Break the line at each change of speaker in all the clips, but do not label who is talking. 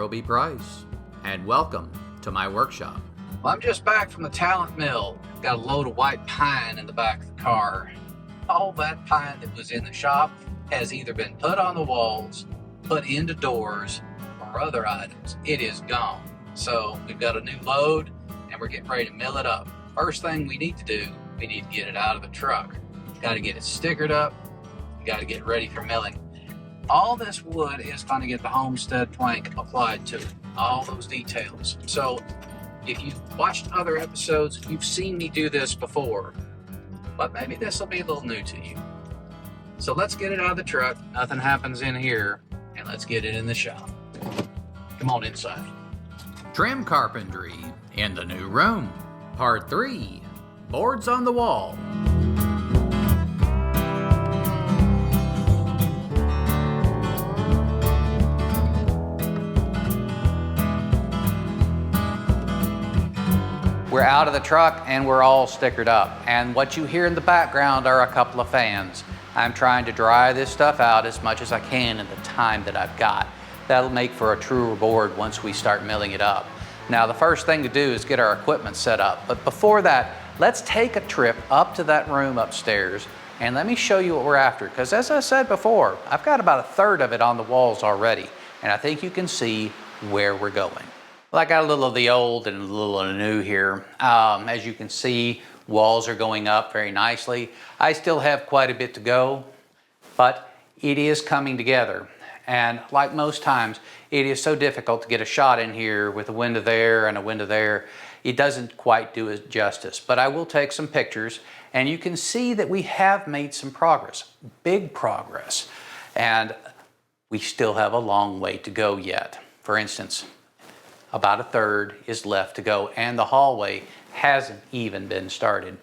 Roby and welcome to my workshop.
Well, I'm just back from the talent mill. Got a load of white pine in the back of the car. All that pine that was in the shop has either been put on the walls, put into doors, or other items. It is gone. So we've got a new load and we're getting ready to mill it up. First thing we need to do, we need to get it out of the truck. Got to get it stickered up. You got to get ready for milling. All this wood is going to get the Homestead plank applied to it. All those details. So if you've watched other episodes, you've seen me do this before, but maybe this will be a little new to you. So let's get it out of the truck. Nothing happens in here, and let's get it in the shop. Come on inside.
Trim carpentry in the new room. Part 3, boards on the wall. We're out of the truck and we're all stickered up. And what you hear in the background are a couple of fans. I'm trying to dry this stuff out as much as I can in the time that I've got. That'll make for a truer board once we start milling it up. Now the first thing to do is get our equipment set up. But before that, let's take a trip up to that room upstairs and let me show you what we're after. Because as I said before, I've got about a third of it on the walls already. And I think you can see where we're going. Well, I got a little of the old and a little of the new here. As you can see, walls are going up very nicely. I still have quite a bit to go, but it is coming together. And like most times, it is so difficult to get a shot in here with a window there and a window there. It doesn't quite do it justice, but I will take some pictures and you can see that we have made some progress, big progress. And we still have a long way to go yet. For instance, about a third is left to go and the hallway hasn't even been started.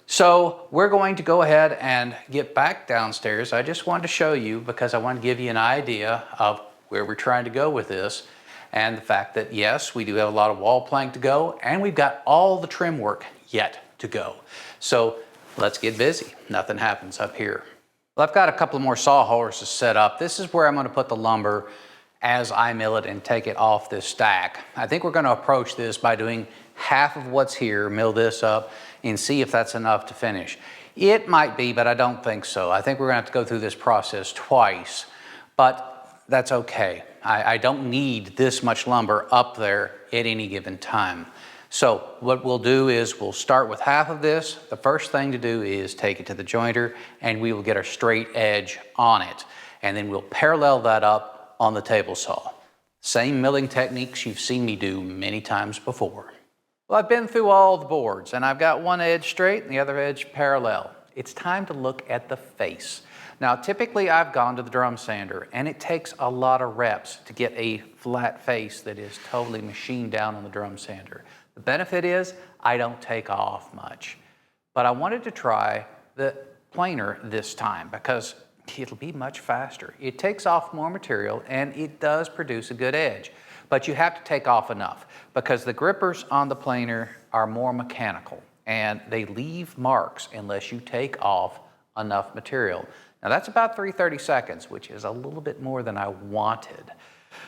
So we're going to go ahead and get back downstairs. I just wanted to show you because I want to give you an idea of where we're trying to go with this and the fact that yes, we do have a lot of wall plank to go and we've got all the trim work yet to go. So let's get busy. Nothing happens up here. Well, I've got a couple more saw horses set up. This is where I'm going to put the lumber as I mill it and take it off this stack. I think we're going to approach this by doing half of what's here, mill this up, and see if that's enough to finish. It might be, but I don't think so. I think we're going to have to go through this process twice, but that's okay. I don't need this much lumber up there at any given time. So what we'll do is we'll start with half of this. The first thing to do is take it to the jointer and we will get our straight edge on it. And then we'll parallel that up on the table saw. Same milling techniques you've seen me do many times before. Well, I've been through all the boards and I've got one edge straight and the other edge parallel. It's time to look at the face. Now, typically I've gone to the drum sander and it takes a lot of reps to get a flat face that is totally machined down on the drum sander. The benefit is I don't take off much, but I wanted to try the planer this time because it'll be much faster. It takes off more material and it does produce a good edge, but you have to take off enough because the grippers on the planer are more mechanical and they leave marks unless you take off enough material. Now that's about 3/30 seconds, which is a little bit more than I wanted.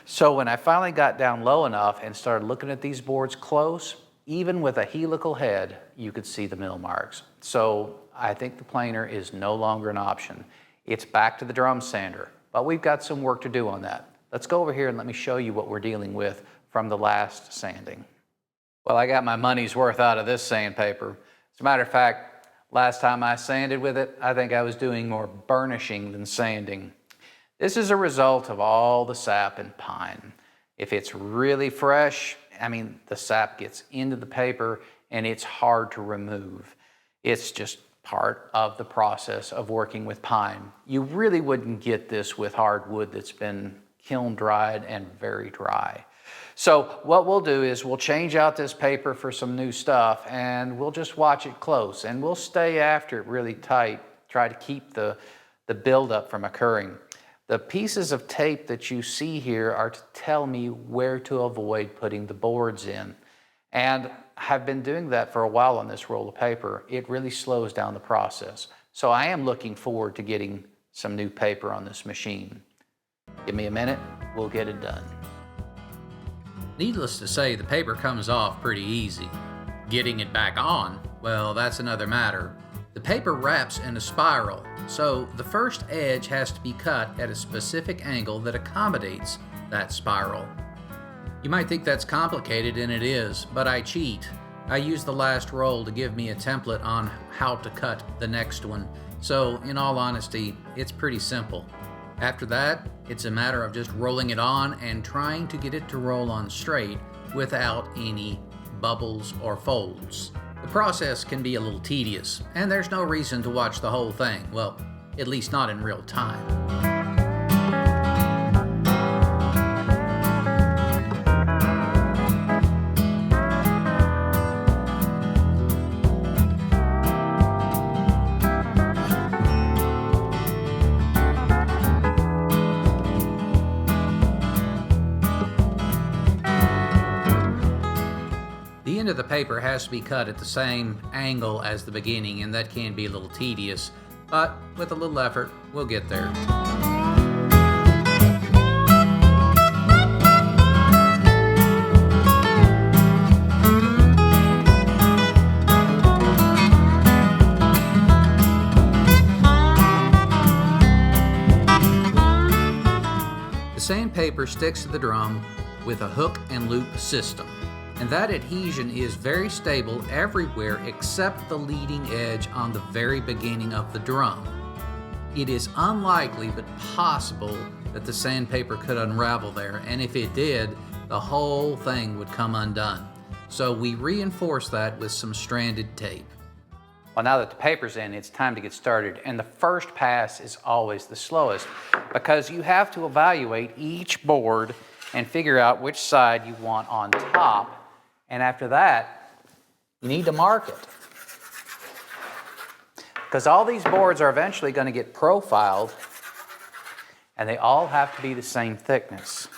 So when I finally got down low enough and started looking at these boards close, even with a helical head, you could see the mill marks. So I think the planer is no longer an option. It's back to the drum sander, but we've got some work to do on that. Let's go over here and let me show you what we're dealing with from the last sanding. Well, I got my money's worth out of this sandpaper. As a matter of fact, last time I sanded with it, I think I was doing more burnishing than sanding. This is a result of all the sap and pine. If it's really fresh, the sap gets into the paper and it's hard to remove. It's just part of the process of working with pine. You really wouldn't get this with hardwood that's been kiln dried and very dry. So what we'll do is we'll change out this paper for some new stuff and we'll just watch it close and we'll stay after it really tight, try to keep the buildup from occurring. The pieces of tape that you see here are to tell me where to avoid putting the boards in. And I've been doing that for a while on this roll of paper. It really slows down the process. So I am looking forward to getting some new paper on this machine. Give me a minute, we'll get it done. Needless to say, the paper comes off pretty easy. Getting it back on, well, that's another matter. The paper wraps in a spiral, so the first edge has to be cut at a specific angle that accommodates that spiral. You might think that's complicated, and it is, but I cheat. I use the last roll to give me a template on how to cut the next one, so in all honesty, it's pretty simple. After that, it's a matter of just rolling it on and trying to get it to roll on straight without any bubbles or folds. The process can be a little tedious, and there's no reason to watch the whole thing, well, at least not in real time. The end of the paper has to be cut at the same angle as the beginning, and that can be a little tedious, but with a little effort, we'll get there. The sandpaper sticks to the drum with a hook and loop system. And that adhesion is very stable everywhere except the leading edge on the very beginning of the drum. It is unlikely but possible that the sandpaper could unravel there, and if it did, the whole thing would come undone. So we reinforce that with some stranded tape. Well, now that the paper's in, it's time to get started, and the first pass is always the slowest because you have to evaluate each board and figure out which side you want on top. And after that, you need to mark it. Because all these boards are eventually going to get profiled, and they all have to be the same thickness.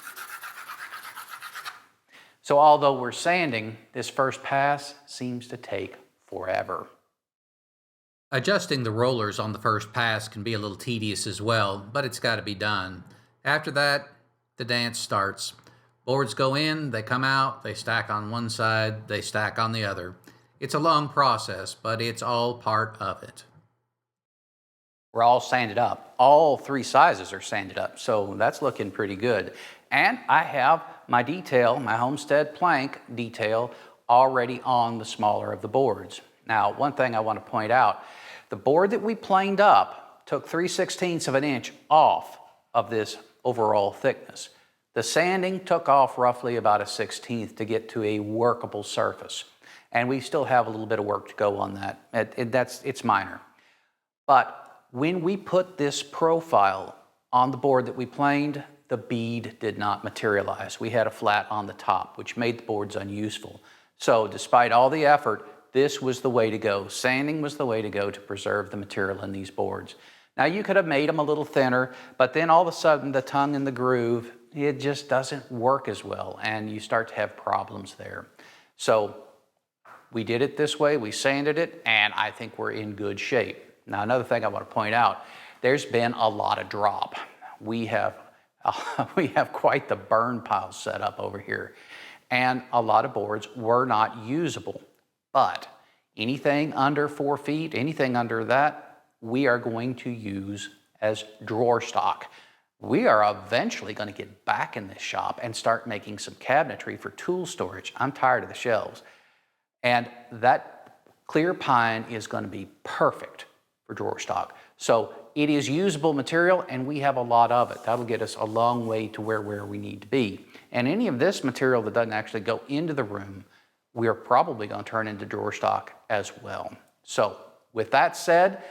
So although we're sanding, this first pass seems to take forever. Adjusting the rollers on the first pass can be a little tedious as well, but it's got to be done. After that, the dance starts. Boards go in, they come out, they stack on one side, they stack on the other. It's a long process, but it's all part of it. We're all sanded up. All three sizes are sanded up, so that's looking pretty good. And I have my detail, my Homestead plank detail, already on the smaller of the boards. Now, one thing I want to point out, the board that we planed up took 3/16 of an inch off of this overall thickness. The sanding took off roughly about a 1/16 to get to a workable surface. And we still have a little bit of work to go on that. It's minor. But when we put this profile on the board that we planed, the bead did not materialize. We had a flat on the top, which made the boards unuseful. So despite all the effort, this was the way to go. Sanding was the way to go to preserve the material in these boards. Now you could have made them a little thinner, but then all of a sudden the tongue and the groove, it just doesn't work as well, and you start to have problems there. So we did it this way, we sanded it, and I think we're in good shape. Now another thing I want to point out, there's been a lot of drop. We have quite the burn pile set up over here, and a lot of boards were not usable. But anything under 4 feet, anything under that, we are going to use as drawer stock. We are eventually going to get back in this shop and start making some cabinetry for tool storage. I'm tired of the shelves. And that clear pine is going to be perfect for drawer stock. So it is usable material, and we have a lot of it. That'll get us a long way to where we need to be. And any of this material that doesn't actually go into the room, we are probably going to turn into drawer stock as well. So with that said,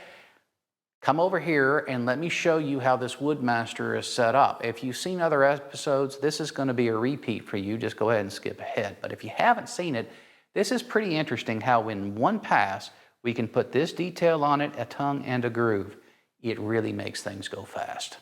come over here and let me show you how this Woodmaster is set up. If you've seen other episodes, this is going to be a repeat for you. Just go ahead and skip ahead. But if you haven't seen it, this is pretty interesting how in one pass we can put this detail on it, a tongue and a groove. It really makes things go fast.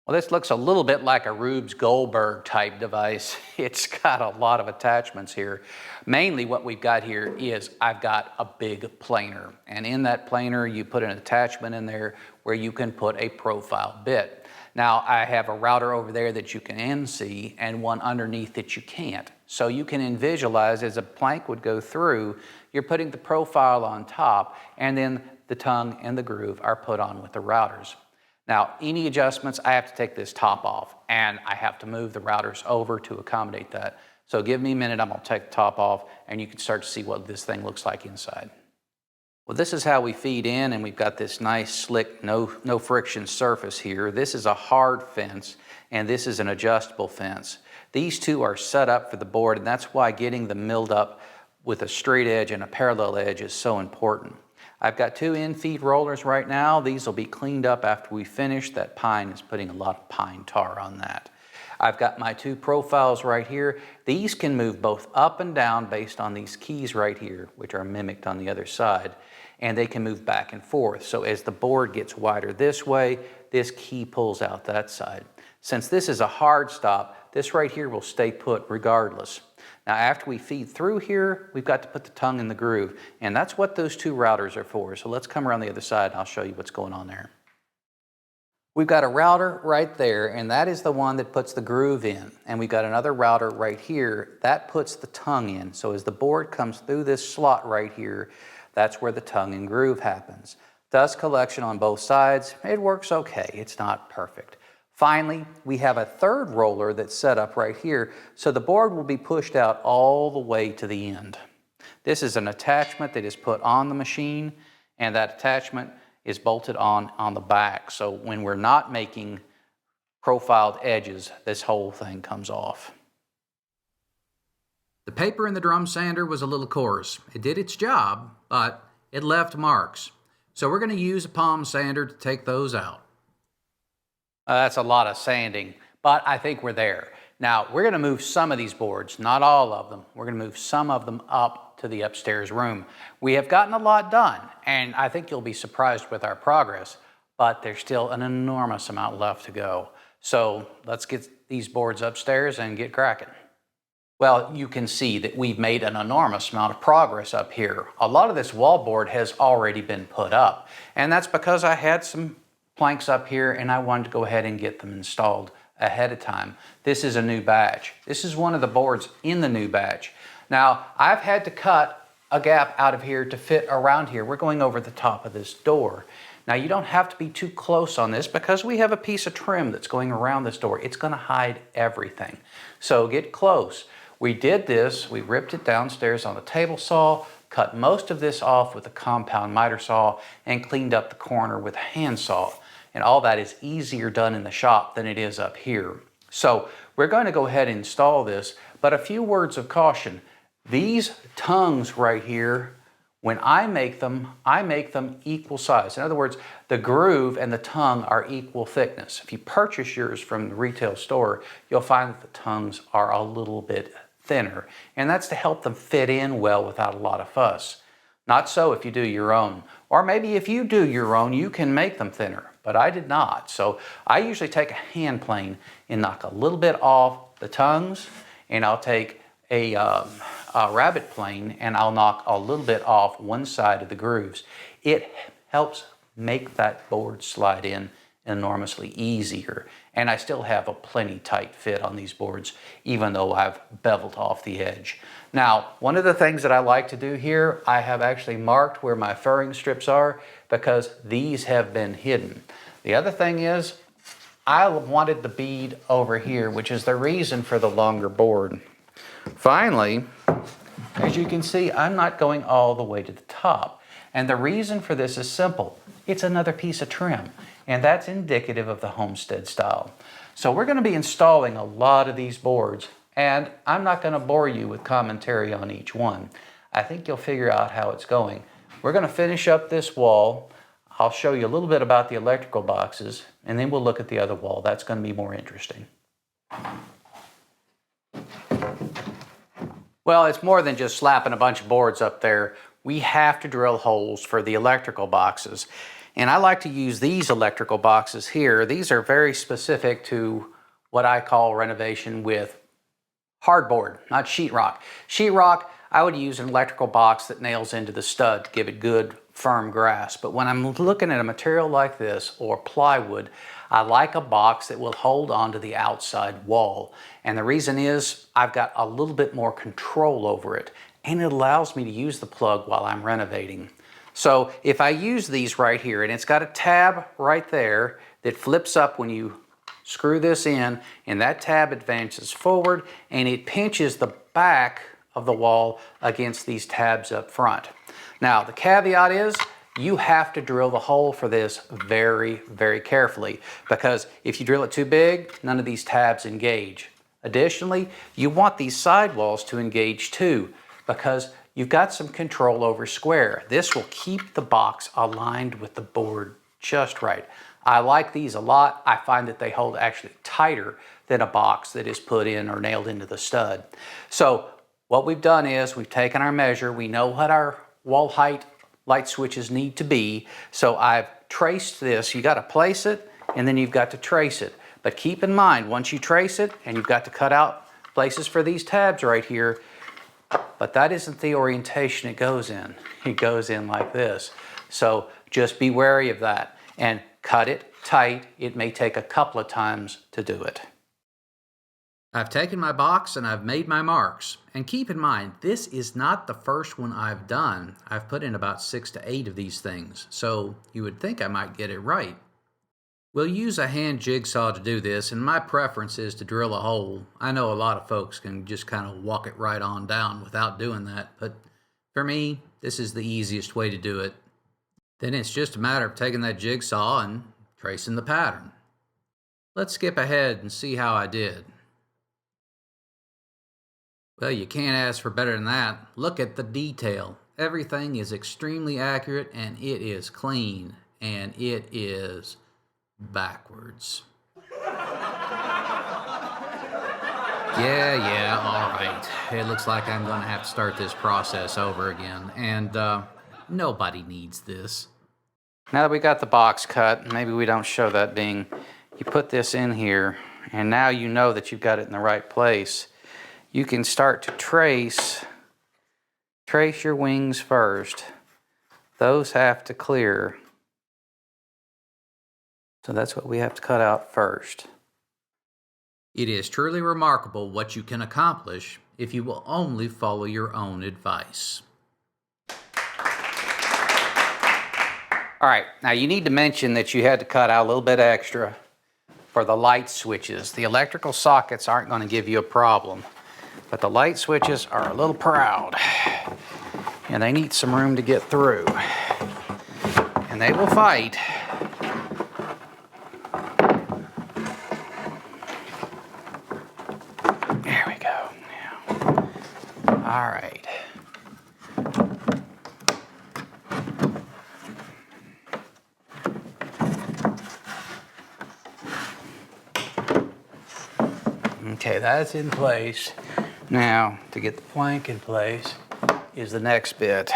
Well, this looks a little bit like a Rube Goldberg type device. It's got a lot of attachments here. Mainly what we've got here is I've got a big planer. And in that planer, you put an attachment in there where you can put a profile bit. Now I have a router over there that you can see and one underneath that you can't. So you can visualize as a plank would go through, you're putting the profile on top and then the tongue and the groove are put on with the routers. Now any adjustments, I have to take this top off and I have to move the routers over to accommodate that. So give me a minute, I'm gonna take the top off and you can start to see what this thing looks like inside. Well, this is how we feed in, and we've got this nice slick, no friction surface here. This is a hard fence and this is an adjustable fence. These two are set up for the board, and that's why getting them milled up with a straight edge and a parallel edge is so important. I've got 2 in-feed rollers right now. These will be cleaned up after we finish. That pine is putting a lot of pine tar on that. I've got my 2 profiles right here. These can move both up and down based on these keys right here, which are mimicked on the other side, and they can move back and forth. So as the board gets wider this way, this key pulls out that side. Since this is a hard stop, this right here will stay put regardless. Now after we feed through here, we've got to put the tongue in the groove, and that's what those 2 routers are for. So let's come around the other side and I'll show you what's going on there. We've got a router right there, and that is the one that puts the groove in. And we've got another router right here that puts the tongue in. So as the board comes through this slot right here, that's where the tongue and groove happens. Dust collection on both sides, it works okay. It's not perfect. Finally, we have a 3rd roller that's set up right here, so the board will be pushed out all the way to the end. This is an attachment that is put on the machine, and that attachment is bolted on the back. So when we're not making profiled edges, this whole thing comes off. The paper in the drum sander was a little coarse. It did its job, but it left marks. So we're going to use a palm sander to take those out. That's a lot of sanding, but I think we're there. Now we're going to move some of these boards, not all of them. We're going to move some of them up to the upstairs room. We have gotten a lot done, and I think you'll be surprised with our progress, but there's still an enormous amount left to go. So let's get these boards upstairs and get cracking. Well, you can see that we've made an enormous amount of progress up here. A lot of this wallboard has already been put up, and that's because I had some planks up here and I wanted to go ahead and get them installed ahead of time. This is a new batch. This is one of the boards in the new batch. Now, I've had to cut a gap out of here to fit around here. We're going over the top of this door. Now, you don't have to be too close on this because we have a piece of trim that's going around this door. It's going to hide everything. So get close. We did this. We ripped it downstairs on the table saw, cut most of this off with a compound miter saw, and cleaned up the corner with a hand saw. And all that is easier done in the shop than it is up here. So we're going to go ahead and install this, but a few words of caution. These tongues right here, when I make them equal size. In other words, the groove and the tongue are equal thickness. If you purchase yours from the retail store, you'll find that the tongues are a little bit thinner, and that's to help them fit in well without a lot of fuss. Not so if you do your own. Or maybe if you do your own, you can make them thinner, but I did not. So I usually take a hand plane and knock a little bit off the tongues, and I'll take a rabbet plane and I'll knock a little bit off one side of the grooves. It helps make that board slide in enormously easier, and I still have a plenty tight fit on these boards even though I've beveled off the edge. Now, one of the things that I like to do here, I have actually marked where my furring strips are because these have been hidden. The other thing is I wanted the bead over here, which is the reason for the longer board. Finally, as you can see, I'm not going all the way to the top. And the reason for this is simple. It's another piece of trim, and that's indicative of the Homestead style. So we're going to be installing a lot of these boards, and I'm not going to bore you with commentary on each one. I think you'll figure out how it's going. We're going to finish up this wall. I'll show you a little bit about the electrical boxes, and then we'll look at the other wall. That's going to be more interesting. Well, it's more than just slapping a bunch of boards up there. We have to drill holes for the electrical boxes. And I like to use these electrical boxes here. These are very specific to what I call renovation with hardboard, not sheetrock. Sheetrock, I would use an electrical box that nails into the stud to give it good, firm grasp. But when I'm looking at a material like this or plywood, I like a box that will hold onto the outside wall. And the reason is I've got a little bit more control over it, and it allows me to use the plug while I'm renovating. So if I use these right here, and it's got a tab right there that flips up when you screw this in, and that tab advances forward and it pinches the back of the wall against these tabs up front. Now the caveat is you have to drill the hole for this very, very carefully, because if you drill it too big, none of these tabs engage. Additionally, you want these sidewalls to engage too, because you've got some control over square. This will keep the box aligned with the board just right. I like these a lot. I find that they hold actually tighter than a box that is put in or nailed into the stud. So what we've done is we've taken our measure. We know what our wall height light switches need to be. So I've traced this. You got to place it and then you've got to trace it. But keep in mind, once you trace it, and you've got to cut out places for these tabs right here, but that isn't the orientation it goes in. It goes in like this. So just be wary of that and cut it tight. It may take a couple of times to do it. I've taken my box and I've made my marks. And keep in mind, this is not the first one I've done. I've put in about 6 to 8 of these things, so you would think I might get it right. We'll use a hand jigsaw to do this, and my preference is to drill a hole. I know a lot of folks can just kind of walk it right on down without doing that, but for me, this is the easiest way to do it. Then it's just a matter of taking that jigsaw and tracing the pattern. Let's skip ahead and see how I did. Well, you can't ask for better than that. Look at the detail. Everything is extremely accurate, and it is clean, and it is backwards. Yeah, all right. It looks like I'm going to have to start this process over again, and nobody needs this. Now that we got the box cut, maybe we don't show that being, you put this in here, and now you know that you've got it in the right place. You can start to trace your wings first. Those have to clear. So that's what we have to cut out first. It is truly remarkable what you can accomplish if you will only follow your own advice. All right, now you need to mention that you had to cut out a little bit extra for the light switches. The electrical sockets aren't going to give you a problem, but the light switches are a little proud, and they need some room to get through, and they will fight. There we go. All right. Okay, that's in place. Now, to get the plank in place is the next bit.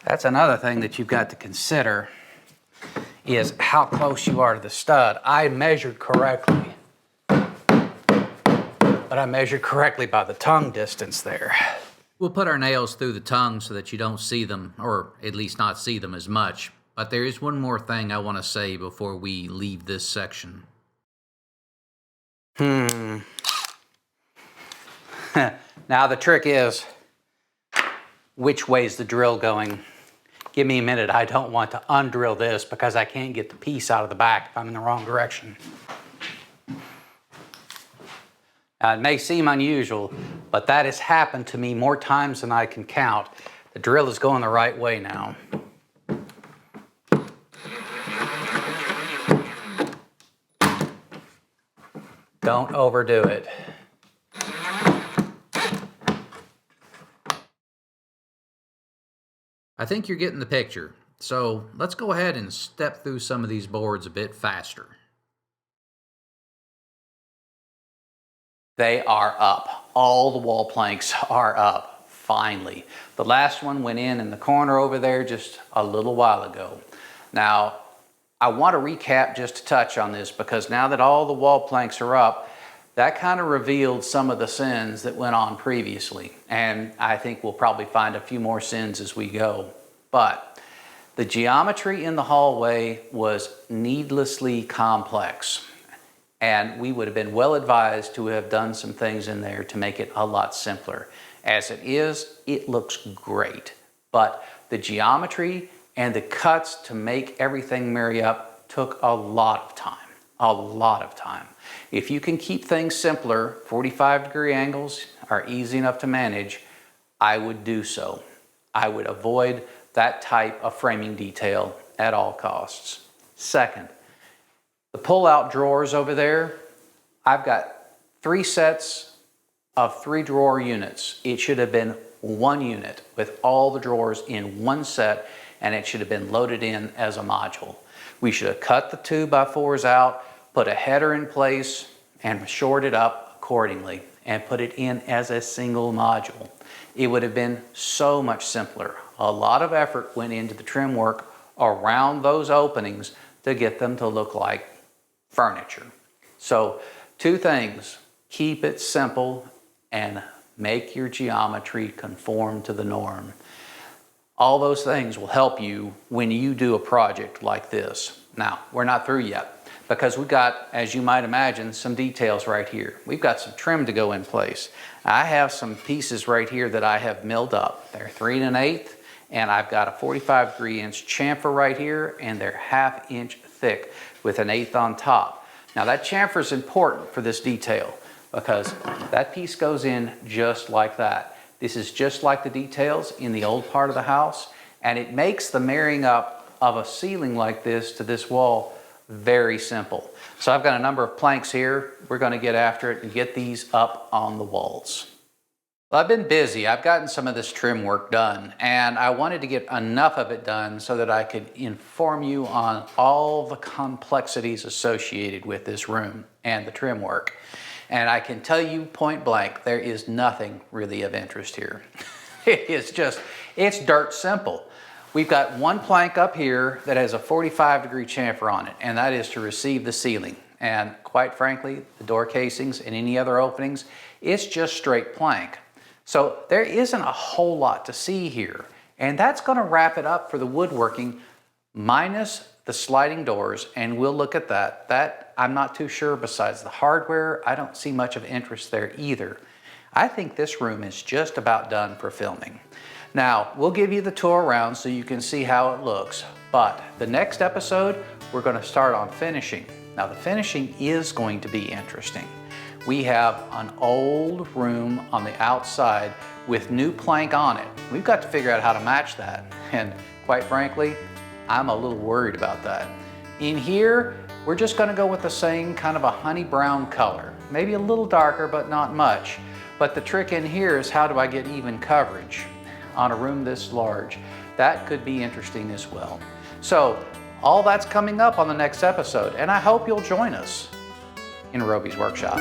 That's another thing that you've got to consider, is how close you are to the stud. I measured correctly, but I measured correctly by the tongue distance there. We'll put our nails through the tongue so that you don't see them, or at least not see them as much. But there is one more thing I want to say before we leave this section. Now the trick is, which way's the drill going? Give me a minute. I don't want to undrill this because I can't get the piece out of the back if I'm in the wrong direction. Now, it may seem unusual, but that has happened to me more times than I can count. The drill is going the right way now. Don't overdo it. I think you're getting the picture, so let's go ahead and step through some of these boards a bit faster. They are up. All the wall planks are up, finally. The last one went in the corner over there just a little while ago. Now, I want to recap just a touch on this, because now that all the wall planks are up, that kind of revealed some of the sins that went on previously. And I think we'll probably find a few more sins as we go. But The geometry in the hallway was needlessly complex, and we would have been well advised to have done some things in there to make it a lot simpler. As it is, it looks great, but the geometry and the cuts to make everything marry up took a lot of time, a lot of time. If you can keep things simpler, 45-degree angles are easy enough to manage, I would do so. I would avoid that type of framing detail at all costs. Second, the pull-out drawers over there, I've got 3 sets of 3-drawer units. It should have been 1 unit with all the drawers in 1 set, and it should have been loaded in as a module. We should have cut the 2x4s out, put a header in place, and shored it up accordingly, and put it in as a single module. It would have been so much simpler. A lot of effort went into the trim work around those openings to get them to look like furniture. So 2 things, keep it simple and make your geometry conform to the norm. All those things will help you when you do a project like this. Now, we're not through yet because we've got, as you might imagine, some details right here. We've got some trim to go in place. I have some pieces right here that I have milled up. They're 3 1/8, and I've got a 45-degree inch chamfer right here, and they're 1/2 inch thick with an 1/8 on top. Now that chamfer is important for this detail because that piece goes in just like that. This is just like the details in the old part of the house, and it makes the marrying up of a ceiling like this to this wall very simple. So I've got a number of planks here. We're going to get after it and get these up on the walls. Well, I've been busy. I've gotten some of this trim work done, and I wanted to get enough of it done so that I could inform you on all the complexities associated with this room and the trim work. And I can tell you point blank, there is nothing really of interest here. It's dirt simple. We've got 1 plank up here that has a 45-degree chamfer on it, and that is to receive the ceiling. And quite frankly, the door casings and any other openings, it's just straight plank. So there isn't a whole lot to see here. And that's going to wrap it up for the woodworking minus the sliding doors, and we'll look at that. That I'm not too sure. Besides the hardware, I don't see much of interest there either. I think this room is just about done for filming. Now, we'll give you the tour around so you can see how it looks, but the next episode, we're going to start on finishing. Now, the finishing is going to be interesting. We have an old room on the outside with new plank on it. We've got to figure out how to match that, and quite frankly, I'm a little worried about that. In here, we're just going to go with the same kind of a honey brown color, maybe a little darker, but not much. But the trick in here is, how do I get even coverage on a room this large? That could be interesting as well. So all that's coming up on the next episode, and I hope you'll join us in Roby's workshop.